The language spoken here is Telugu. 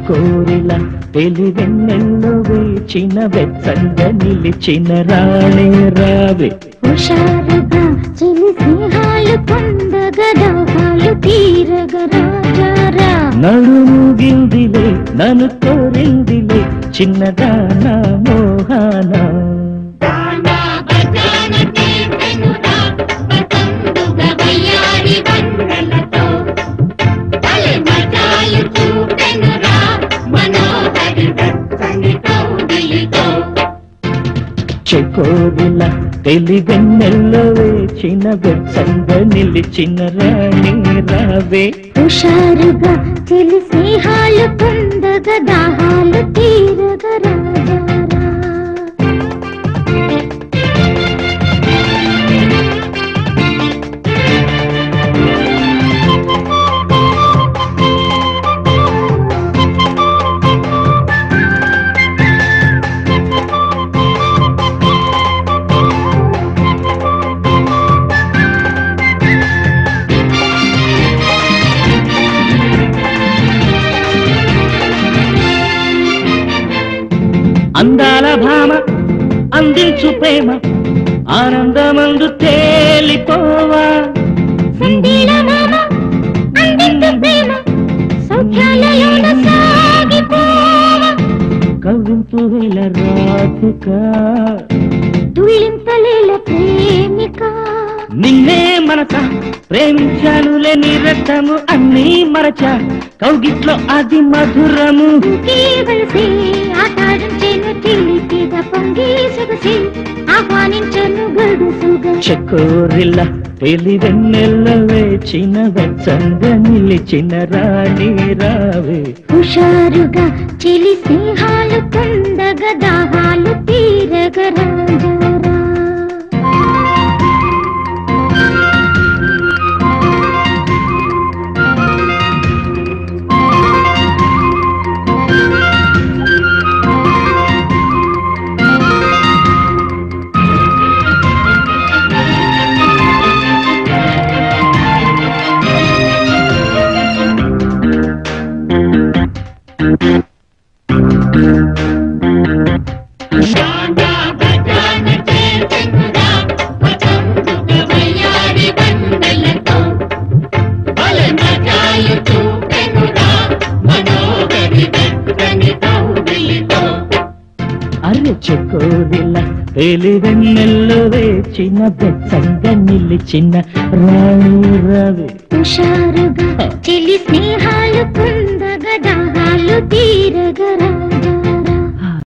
చెకోరిల తెలివెన్నెల్లో వేచిన వెచ్చంగా నిలిచిన రాణే రావే హుషారుగా చిలి స్నేహాలు పొందగా దాహాలు తీరగా రాజారా నడుము గిల్దిలే నన్ను కోరిందిలే చిన్నదానా మోహానా చెకోరిల తెలివెన్నెల్లో వేచిన వెచ్చంగా నిలిచిన రాణి రావే హుషారుగా చిలి స్నేహాలు పొందగా దాహాలు తీరగా రాజారా అందాల భామ అందించు ప్రేమ ఆనందమందు తేలిపోవా సందీల మామ అందించు ప్రేమ సౌఖ్యాలలోన సాగిపోవా కవింపు వేల రాధిక తుళ్ళింతలేల ప్రేమిక నిన్నే మనస ప్రేమించానులే నిరతము అన్నీ మరచ కౌగిట్లో అది మధురము కేవలసే ఆటాడించేను తెలిపిగా పొంగి సొగసి ఆహ్వానించను గడుసుగా చెకోరిల్ల తెలివెన్నెల్ల వేచిన వెచ్చంగా నిలిచిన రాణి రావే హుషారుగా చిలి స్నేహాలు పొందగా దాహాలు తీరగా రాజారా అరే చెకోరిల తెలివెన్నెల్లో వేచిన వెచ్చంగా నిలిచిన రాణి రావే హుషారుగా చిలి స్నేహాలు పొందగా దాహాలు తీరగా